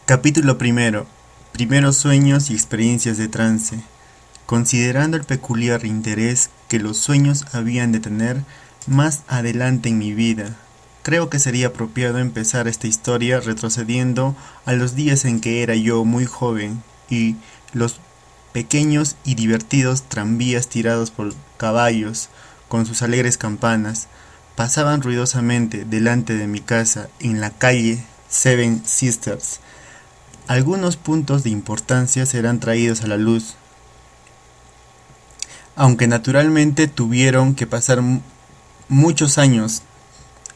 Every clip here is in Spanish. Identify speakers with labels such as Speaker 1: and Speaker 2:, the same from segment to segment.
Speaker 1: Capítulo primero. Primeros sueños y experiencias de trance. Considerando el peculiar interés que los sueños habían de tener más adelante en mi vida, creo que sería apropiado empezar esta historia retrocediendo a los días en que era yo muy joven y los pequeños y divertidos tranvías tirados por caballos con sus alegres campanas pasaban ruidosamente delante de mi casa en la calle Seven Sisters. Algunos puntos de importancia serán traídos a la luz, aunque naturalmente tuvieron que pasar muchos años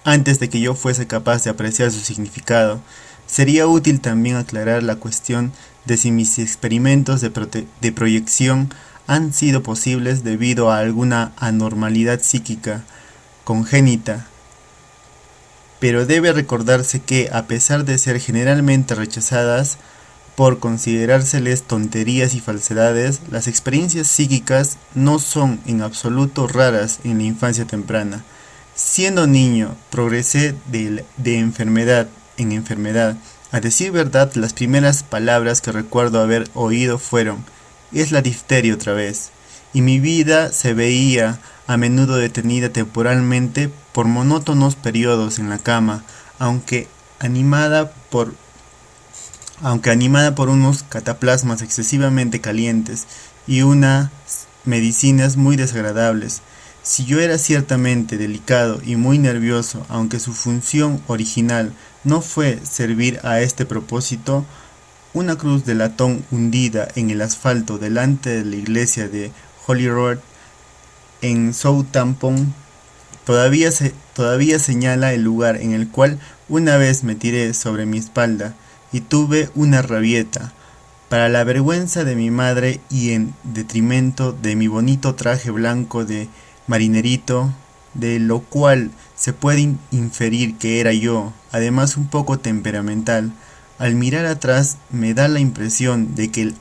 Speaker 1: antes de que yo fuese capaz de apreciar su significado. Sería útil también aclarar la cuestión de si mis experimentos de proyección han sido posibles debido a alguna anormalidad psíquica congénita, pero debe recordarse que, a pesar de ser generalmente rechazadas por considerárseles tonterías y falsedades, las experiencias psíquicas no son en absoluto raras en la infancia temprana. Siendo niño, progresé de enfermedad en enfermedad. A decir verdad, las primeras palabras que recuerdo haber oído fueron: "Es la difteria otra vez", y mi vida se veía a menudo detenida temporalmente por monótonos periodos en la cama, aunque animada por unos cataplasmas excesivamente calientes y unas medicinas muy desagradables. Si yo era ciertamente delicado y muy nervioso, aunque su función original no fue servir a este propósito, una cruz de latón hundida en el asfalto delante de la iglesia de Holyrood en Southampton todavía señala el lugar en el cual una vez me tiré sobre mi espalda y tuve una rabieta, para la vergüenza de mi madre y en detrimento de mi bonito traje blanco de marinerito, de lo cual se puede inferir que era yo, además un poco temperamental. Al mirar atrás me da la impresión de que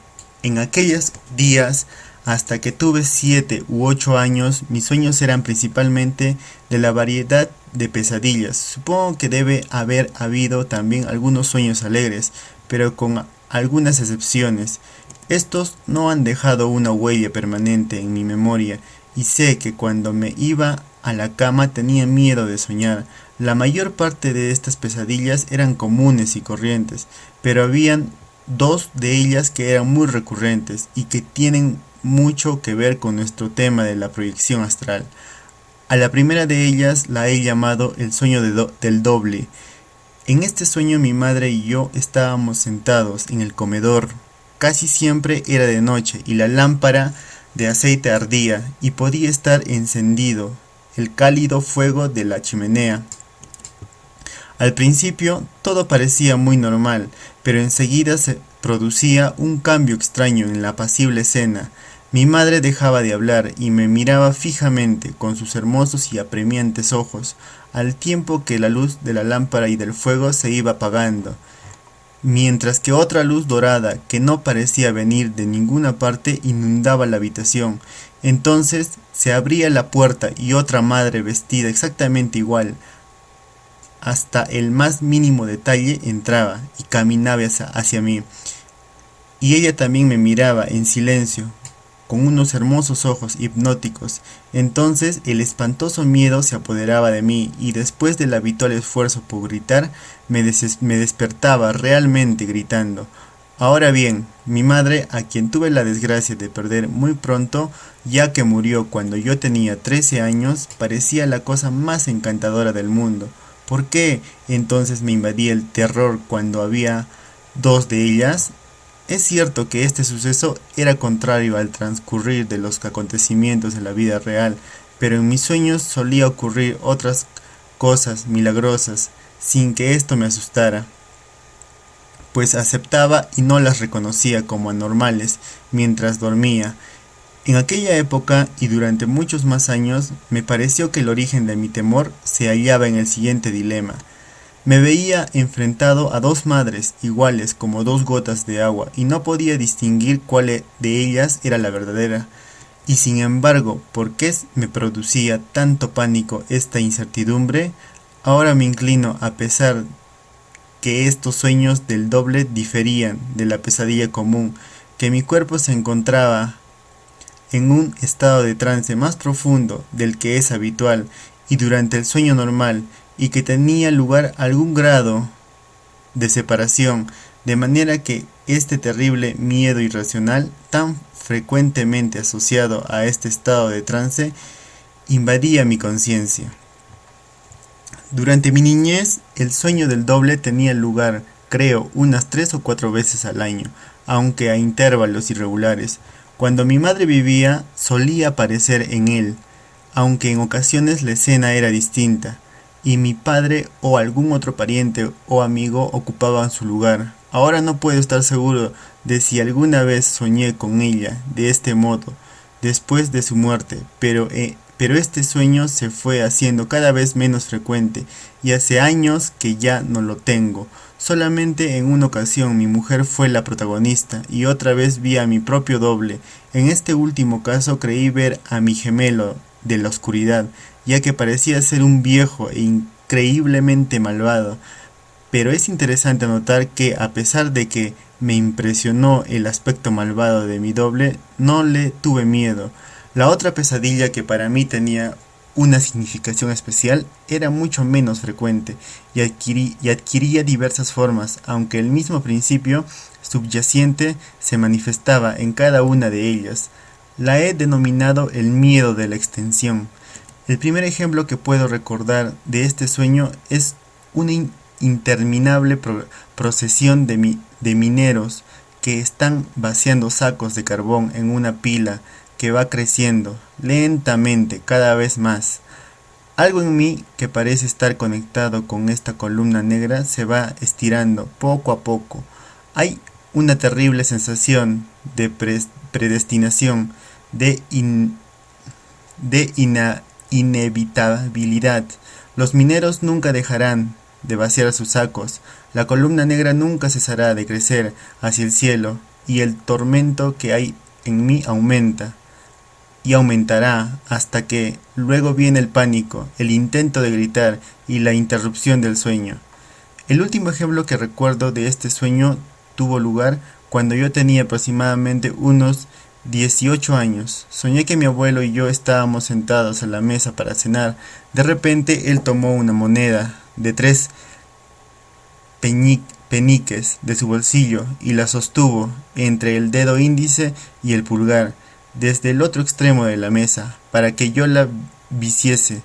Speaker 1: en aquellos días, hasta que tuve 7 u 8 años, mis sueños eran principalmente de la variedad de pesadillas. Supongo que debe haber habido también algunos sueños alegres, pero con algunas excepciones. Estos no han dejado una huella permanente en mi memoria, y sé que cuando me iba a la cama tenía miedo de soñar. La mayor parte de estas pesadillas eran comunes y corrientes, pero habían dos de ellas que eran muy recurrentes y que tienen mucho que ver con nuestro tema de la proyección astral. A la primera de ellas la he llamado el sueño del doble. En este sueño mi madre y yo estábamos sentados en el comedor. Casi siempre era de noche y la lámpara de aceite ardía y podía estar encendido el cálido fuego de la chimenea. Al principio todo parecía muy normal, pero enseguida se producía un cambio extraño en la apacible escena. Mi madre dejaba de hablar y me miraba fijamente con sus hermosos y apremiantes ojos, al tiempo que la luz de la lámpara y del fuego se iba apagando, mientras que otra luz dorada, que no parecía venir de ninguna parte, inundaba la habitación. Entonces se abría la puerta y otra madre vestida exactamente igual, hasta el más mínimo detalle, entraba y caminaba hacia mí, y ella también me miraba en silencio, con unos hermosos ojos hipnóticos. Entonces el espantoso miedo se apoderaba de mí, y después del habitual esfuerzo por gritar, me despertaba realmente gritando. Ahora bien, mi madre, a quien tuve la desgracia de perder muy pronto, ya que murió cuando yo tenía 13 años, parecía la cosa más encantadora del mundo. ¿Por qué entonces me invadía el terror cuando había dos de ellas? Es cierto que este suceso era contrario al transcurrir de los acontecimientos de la vida real, pero en mis sueños solía ocurrir otras cosas milagrosas, sin que esto me asustara, pues aceptaba y no las reconocía como anormales mientras dormía. En aquella época y durante muchos más años, me pareció que el origen de mi temor se hallaba en el siguiente dilema. Me veía enfrentado a dos madres iguales como dos gotas de agua y no podía distinguir cuál de ellas era la verdadera. Y sin embargo, ¿por qué me producía tanto pánico esta incertidumbre? Ahora me inclino, a pesar que estos sueños del doble diferían de la pesadilla común, que mi cuerpo se encontraba en un estado de trance más profundo del que es habitual y durante el sueño normal, y que tenía lugar algún grado de separación, de manera que este terrible miedo irracional, tan frecuentemente asociado a este estado de trance, invadía mi conciencia. Durante mi niñez, el sueño del doble tenía lugar, creo, unas 3 o 4 veces al año, aunque a intervalos irregulares. Cuando mi madre vivía, solía aparecer en él, aunque en ocasiones la escena era distinta, y mi padre o algún otro pariente o amigo ocupaban su lugar. Ahora no puedo estar seguro de si alguna vez soñé con ella de este modo, después de su muerte, pero este sueño se fue haciendo cada vez menos frecuente, y hace años que ya no lo tengo. Solamente en una ocasión mi mujer fue la protagonista, y otra vez vi a mi propio doble. En este último caso creí ver a mi gemelo de la oscuridad, ya que parecía ser un viejo e increíblemente malvado. Pero es interesante notar que, a pesar de que me impresionó el aspecto malvado de mi doble, no le tuve miedo. La otra pesadilla, que para mí tenía una significación especial, era mucho menos frecuente y adquiría diversas formas, aunque el mismo principio subyacente se manifestaba en cada una de ellas. La he denominado el miedo de la extensión. El primer ejemplo que puedo recordar de este sueño es una interminable procesión de mineros que están vaciando sacos de carbón en una pila que va creciendo lentamente cada vez más. Algo en mí, que parece estar conectado con esta columna negra, se va estirando poco a poco. Hay una terrible sensación de predestinación, de inevitabilidad. Los mineros nunca dejarán de vaciar sus sacos, la columna negra nunca cesará de crecer hacia el cielo, y el tormento que hay en mí aumenta y aumentará hasta que luego viene el pánico, el intento de gritar y la interrupción del sueño. El último ejemplo que recuerdo de este sueño tuvo lugar cuando yo tenía aproximadamente unos 18 años. Soñé que mi abuelo y yo estábamos sentados a la mesa para cenar. De repente él tomó una moneda de 3 peniques de su bolsillo y la sostuvo entre el dedo índice y el pulgar desde el otro extremo de la mesa para que yo la visiese.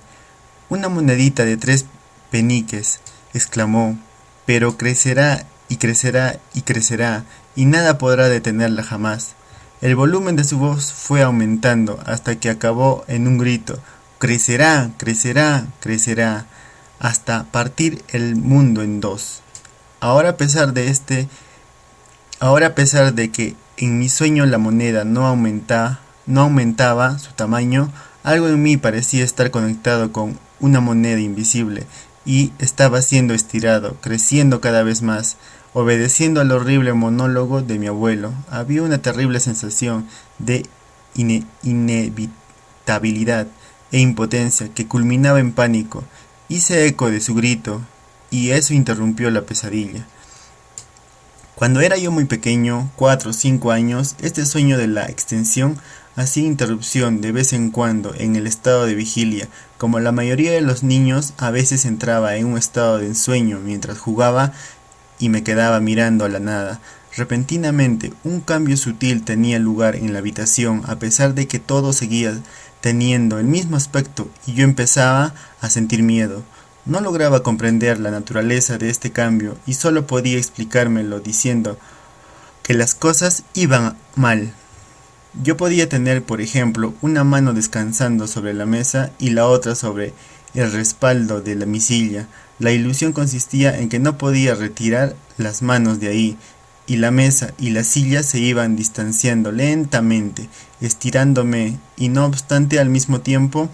Speaker 1: «Una monedita de 3 peniques», exclamó, «pero crecerá y crecerá y crecerá, y nada podrá detenerla jamás». El volumen de su voz fue aumentando hasta que acabó en un grito: «Crecerá, crecerá, crecerá, hasta partir el mundo en dos». Ahora, a pesar de que en mi sueño la moneda no aumentaba su tamaño, algo en mí parecía estar conectado con una moneda invisible y estaba siendo estirado, creciendo cada vez más, obedeciendo al horrible monólogo de mi abuelo. Había una terrible sensación de inevitabilidad e impotencia que culminaba en pánico. Hice eco de su grito y eso interrumpió la pesadilla. Cuando era yo muy pequeño, 4 o 5 años, este sueño de la extensión hacía interrupción de vez en cuando en el estado de vigilia. Como la mayoría de los niños, a veces entraba en un estado de ensueño mientras jugaba y me quedaba mirando a la nada. Repentinamente, un cambio sutil tenía lugar en la habitación, a pesar de que todo seguía teniendo el mismo aspecto, y yo empezaba a sentir miedo. No lograba comprender la naturaleza de este cambio y solo podía explicármelo diciendo que las cosas iban mal. Yo podía tener, por ejemplo, una mano descansando sobre la mesa y la otra sobre el respaldo de mi silla. La ilusión consistía en que no podía retirar las manos de ahí, y la mesa y la silla se iban distanciando lentamente, estirándome, y no obstante al mismo tiempo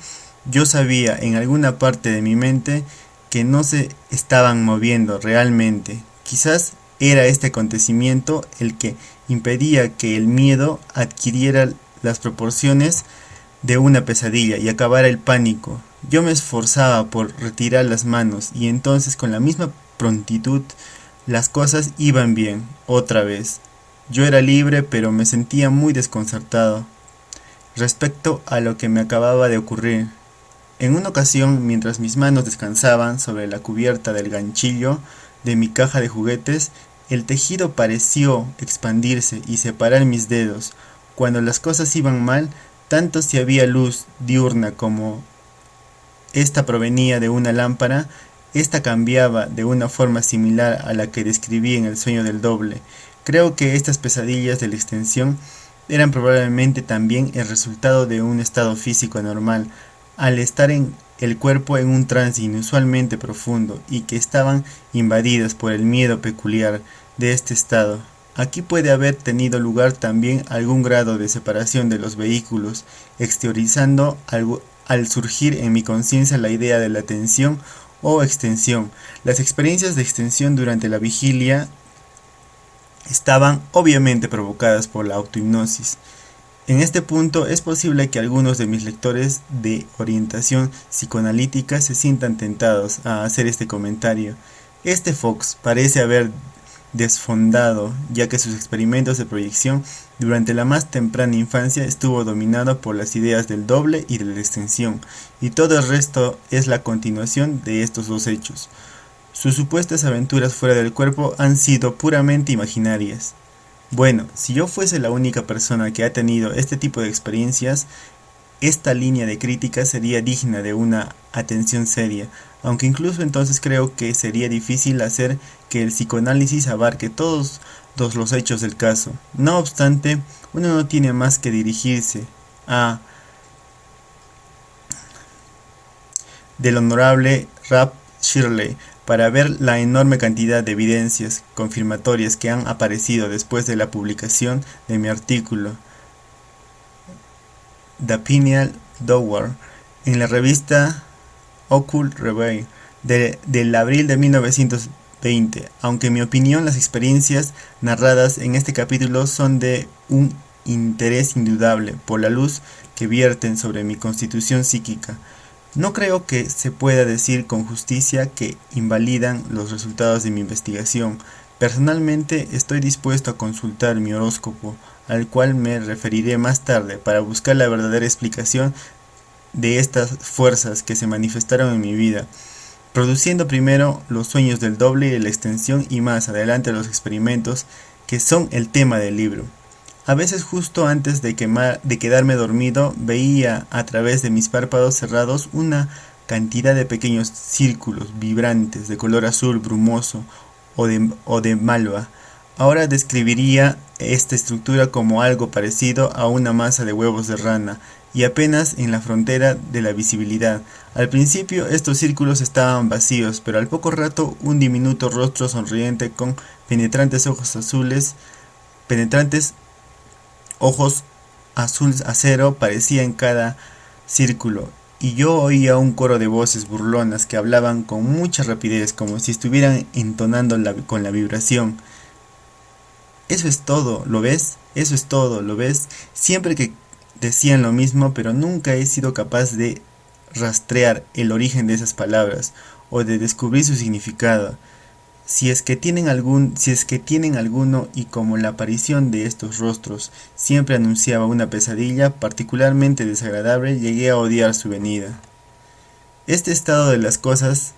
Speaker 1: yo sabía en alguna parte de mi mente que no se estaban moviendo realmente. Quizás era este acontecimiento el que impedía que el miedo adquiriera las proporciones de una pesadilla y acabara el pánico. Yo me esforzaba por retirar las manos y entonces con la misma prontitud Las cosas iban bien, otra vez. Yo era libre, pero me sentía muy desconcertado respecto a lo que me acababa de ocurrir. En una ocasión, mientras mis manos descansaban sobre la cubierta del ganchillo de mi caja de juguetes, el tejido pareció expandirse y separar mis dedos. Cuando las cosas iban mal, tanto si había luz diurna como esta provenía de una lámpara, esta cambiaba de una forma similar a la que describí en el sueño del doble. Creo que estas pesadillas de la extensión eran probablemente también el resultado de un estado físico anormal, al estar en el cuerpo en un trance inusualmente profundo y que estaban invadidas por el miedo peculiar de este estado. Aquí puede haber tenido lugar también algún grado de separación de los vehículos, exteriorizando al surgir en mi conciencia la idea de la tensión o extensión. Las experiencias de extensión durante la vigilia estaban obviamente provocadas por la autohipnosis. En este punto es posible que algunos de mis lectores de orientación psicoanalítica se sientan tentados a hacer este comentario. Este Fox parece haber desfondado, ya que sus experimentos de proyección durante la más temprana infancia estuvo dominado por las ideas del doble y de la extensión, y todo el resto es la continuación de estos dos hechos. Sus supuestas aventuras fuera del cuerpo han sido puramente imaginarias. Bueno, si yo fuese la única persona que ha tenido este tipo de experiencias, esta línea de crítica sería digna de una atención seria, aunque incluso entonces creo que sería difícil hacer que el psicoanálisis abarque todos los hechos del caso. No obstante, uno no tiene más que dirigirse a del honorable Rap Shirley para ver la enorme cantidad de evidencias confirmatorias que han aparecido después de la publicación de mi artículo The Pineal Dower en la revista Occult Review del abril de 1920, aunque en mi opinión las experiencias narradas en este capítulo son de un interés indudable por la luz que vierten sobre mi constitución psíquica. No creo que se pueda decir con justicia que invalidan los resultados de mi investigación. Personalmente estoy dispuesto a consultar mi horóscopo, al cual me referiré más tarde para buscar la verdadera explicación de estas fuerzas que se manifestaron en mi vida, produciendo primero los sueños del doble y de la extensión y más adelante los experimentos que son el tema del libro. A veces justo antes de quedarme dormido veía a través de mis párpados cerrados una cantidad de pequeños círculos vibrantes de color azul brumoso o de malva. Ahora describiría esta estructura como algo parecido a una masa de huevos de rana y apenas en la frontera de la visibilidad. Al principio estos círculos estaban vacíos, pero al poco rato un diminuto rostro sonriente con penetrantes ojos azul acero parecía en cada círculo, y yo oía un coro de voces burlonas que hablaban con mucha rapidez, como si estuvieran entonando con la vibración. Eso es todo, ¿lo ves? Eso es todo, ¿lo ves? Siempre que decían lo mismo, pero nunca he sido capaz de rastrear el origen de esas palabras o de descubrir su significado. Si es que tienen alguno, y como la aparición de estos rostros siempre anunciaba una pesadilla particularmente desagradable, llegué a odiar su venida. Este estado de las cosas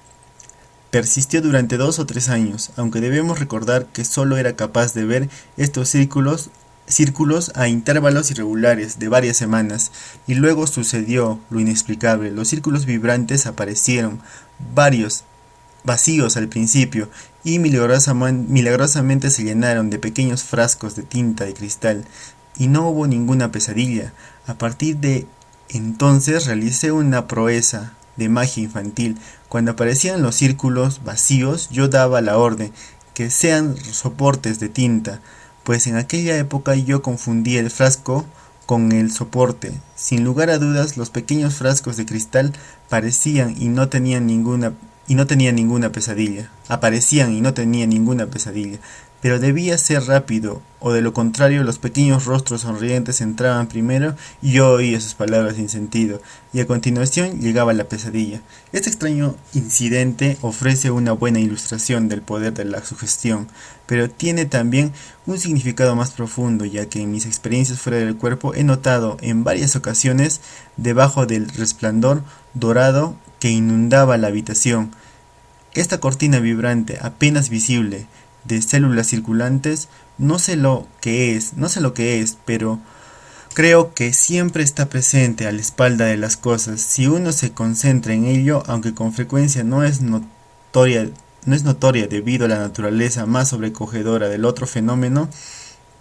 Speaker 1: persistió durante 2 o 3 años, aunque debemos recordar que solo era capaz de ver estos círculos a intervalos irregulares de varias semanas, y luego sucedió lo inexplicable. Los círculos vibrantes aparecieron, varios vacíos al principio, y milagrosamente se llenaron de pequeños frascos de tinta de cristal, y no hubo ninguna pesadilla. A partir de entonces realicé una proeza de magia infantil. Cuando aparecían los círculos vacíos, yo daba la orden que sean soportes de tinta, pues en aquella época yo confundí el frasco con el soporte. Sin lugar a dudas, los pequeños frascos de cristal aparecían y no tenían ninguna pesadilla. pero debía ser rápido, o de lo contrario los pequeños rostros sonrientes entraban primero y yo oía sus palabras sin sentido, y a continuación llegaba la pesadilla. Este extraño incidente ofrece una buena ilustración del poder de la sugestión, pero tiene también un significado más profundo, ya que en mis experiencias fuera del cuerpo he notado en varias ocasiones, debajo del resplandor dorado que inundaba la habitación, esta cortina vibrante apenas visible de células circulantes, no sé lo que es, pero creo que siempre está presente a la espalda de las cosas. Si uno se concentra en ello, aunque con frecuencia no es notoria debido a la naturaleza más sobrecogedora del otro fenómeno,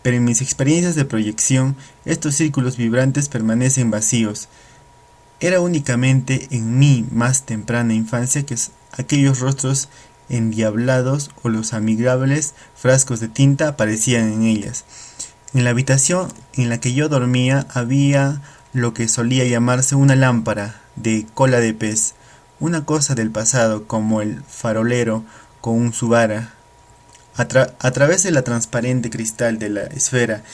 Speaker 1: pero en mis experiencias de proyección, estos círculos vibrantes permanecen vacíos. Era únicamente en mi más temprana infancia que aquellos rostros endiablados o los amigables frascos de tinta aparecían en ellas. En la habitación en la que yo dormía había lo que solía llamarse una lámpara de cola de pez, una cosa del pasado como el farolero con un subara. A través de la transparente cristal de la esfera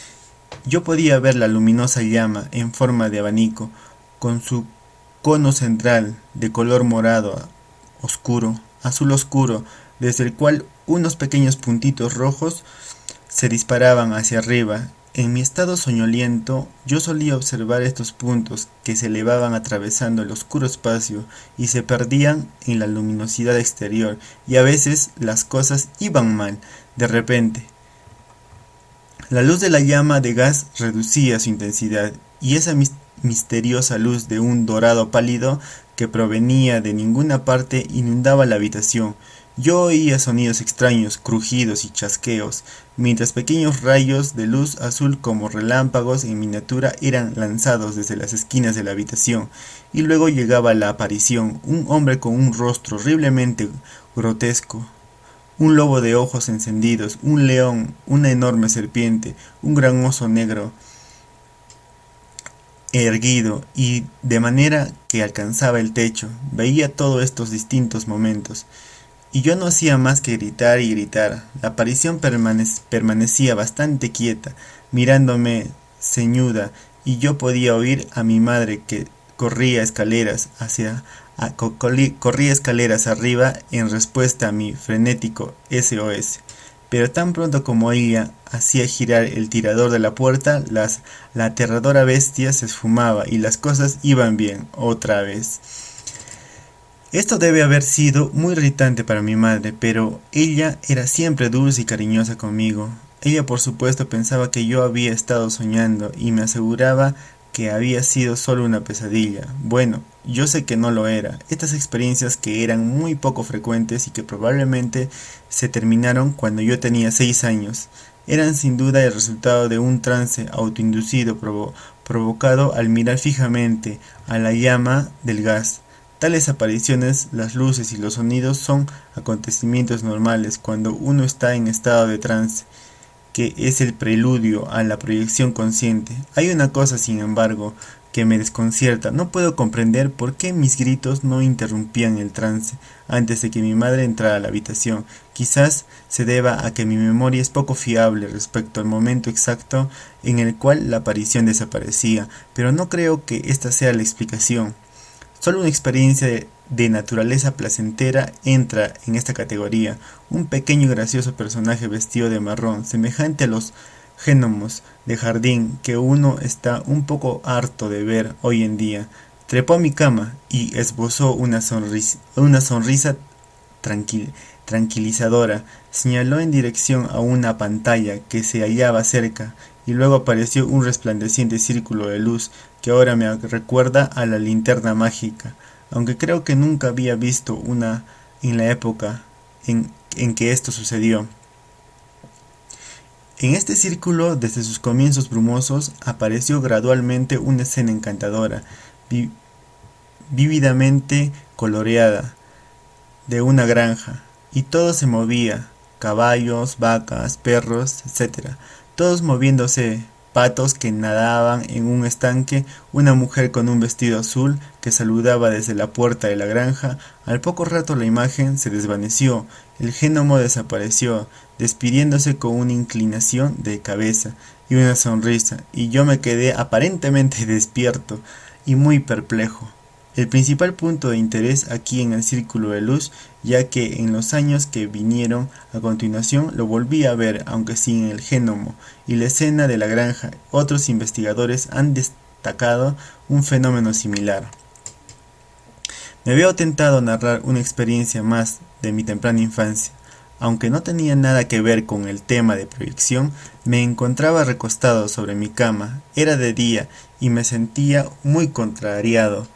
Speaker 1: yo podía ver la luminosa llama en forma de abanico, con su cono central de color morado oscuro, azul oscuro, desde el cual unos pequeños puntitos rojos se disparaban hacia arriba. En mi estado soñoliento, yo solía observar estos puntos que se elevaban atravesando el oscuro espacio y se perdían en la luminosidad exterior, y a veces las cosas iban mal. De repente, la luz de la llama de gas reducía su intensidad, y esa misteriosa luz de un dorado pálido que provenía de ninguna parte inundaba la habitación. Yo oía sonidos extraños, crujidos y chasqueos, mientras pequeños rayos de luz azul como relámpagos en miniatura eran lanzados desde las esquinas de la habitación, y luego llegaba la aparición, un hombre con un rostro horriblemente grotesco, un lobo de ojos encendidos, un león, una enorme serpiente, un gran oso negro erguido, y de manera que alcanzaba el techo. Veía todos estos distintos momentos, y yo no hacía más que gritar y gritar. La aparición permanecía bastante quieta, mirándome ceñuda, y yo podía oír a mi madre que corría escaleras arriba en respuesta a mi frenético SOS. Pero tan pronto como ella hacía girar el tirador de la puerta, la aterradora bestia se esfumaba y las cosas iban bien otra vez. Esto debe haber sido muy irritante para mi madre, pero ella era siempre dulce y cariñosa conmigo. Ella por supuesto pensaba que yo había estado soñando y me aseguraba que había sido solo una pesadilla. Bueno, yo sé que no lo era. Estas experiencias, que eran muy poco frecuentes y que probablemente se terminaron cuando yo tenía 6 años, eran sin duda el resultado de un trance autoinducido provocado al mirar fijamente a la llama del gas. Tales apariciones, las luces y los sonidos son acontecimientos normales cuando uno está en estado de trance, que es el preludio a la proyección consciente. Hay una cosa, sin embargo, que me desconcierta. No puedo comprender por qué mis gritos no interrumpían el trance antes de que mi madre entrara a la habitación. Quizás se deba a que mi memoria es poco fiable respecto al momento exacto en el cual la aparición desaparecía, pero no creo que esta sea la explicación. Solo una experiencia de naturaleza placentera entra en esta categoría. Un pequeño y gracioso personaje vestido de marrón, semejante a los génomos de jardín que uno está un poco harto de ver hoy en día, trepó a mi cama y esbozó una sonrisa tranquilizadora. Señaló en dirección a una pantalla que se hallaba cerca, y luego apareció un resplandeciente círculo de luz que ahora me recuerda a la linterna mágica, aunque creo que nunca había visto una en la época en que esto sucedió. En este círculo, desde sus comienzos brumosos, apareció gradualmente una escena encantadora, vívidamente coloreada, de una granja, y todo se movía: caballos, vacas, perros, etc., todos moviéndose, patos que nadaban en un estanque, una mujer con un vestido azul que saludaba desde la puerta de la granja. Al poco rato la imagen se desvaneció, el génomo desapareció, despidiéndose con una inclinación de cabeza y una sonrisa, y yo me quedé aparentemente despierto y muy perplejo. El principal punto de interés aquí en el círculo de luz, ya que en los años que vinieron a continuación lo volví a ver, aunque sin el génomo, y la escena de la granja. Otros investigadores han destacado un fenómeno similar. Me veo tentado a narrar una experiencia más de mi temprana infancia. Aunque no tenía nada que ver con el tema de proyección, me encontraba recostado sobre mi cama. Era de día y me sentía muy contrariado.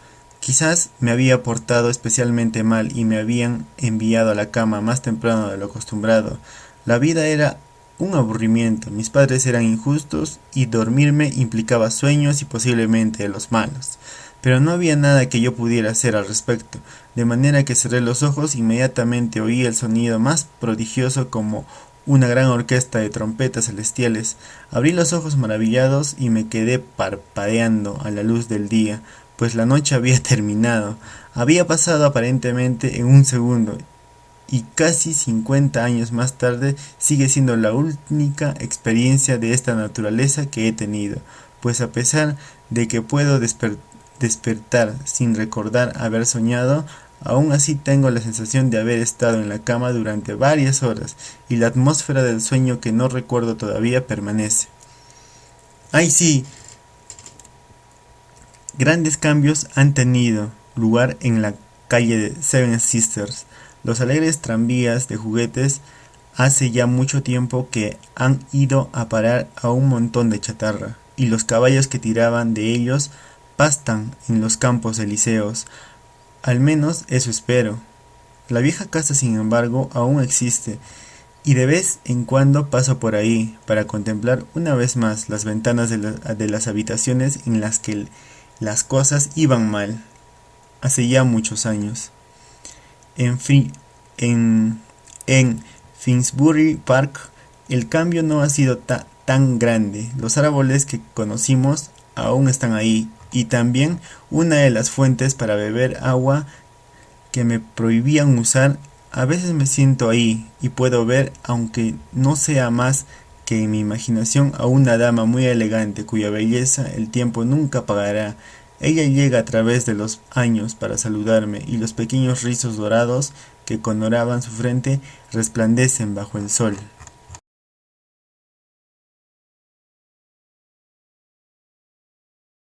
Speaker 1: Quizás me había portado especialmente mal y me habían enviado a la cama más temprano de lo acostumbrado. La vida era un aburrimiento, mis padres eran injustos y dormirme implicaba sueños y posiblemente los malos. Pero no había nada que yo pudiera hacer al respecto, de manera que cerré los ojos e inmediatamente oí el sonido más prodigioso como una gran orquesta de trompetas celestiales. Abrí los ojos maravillados y me quedé parpadeando a la luz del día, pues la noche había terminado. Había pasado aparentemente en un segundo, y casi 50 años más tarde sigue siendo la única experiencia de esta naturaleza que he tenido, pues a pesar de que puedo despertar sin recordar haber soñado, aún así tengo la sensación de haber estado en la cama durante varias horas, y la atmósfera del sueño que no recuerdo todavía permanece. ¡Ay sí! Grandes cambios han tenido lugar en la calle de Seven Sisters. Los alegres tranvías de juguetes hace ya mucho tiempo que han ido a parar a un montón de chatarra, y los caballos que tiraban de ellos pastan en los campos elíseos. Al menos eso espero. La vieja casa, sin embargo, aún existe, y de vez en cuando paso por ahí para contemplar una vez más las ventanas de las habitaciones en las que las cosas iban mal, hace ya muchos años. En Finsbury Park el cambio no ha sido tan grande. Los árboles que conocimos aún están ahí, y también una de las fuentes para beber agua que me prohibían usar. A veces me siento ahí y puedo ver, aunque no sea más que en mi imaginación, a una dama muy elegante cuya belleza el tiempo nunca apagará. Ella llega a través de los años para saludarme, y los pequeños rizos dorados que coronaban su frente resplandecen bajo el sol.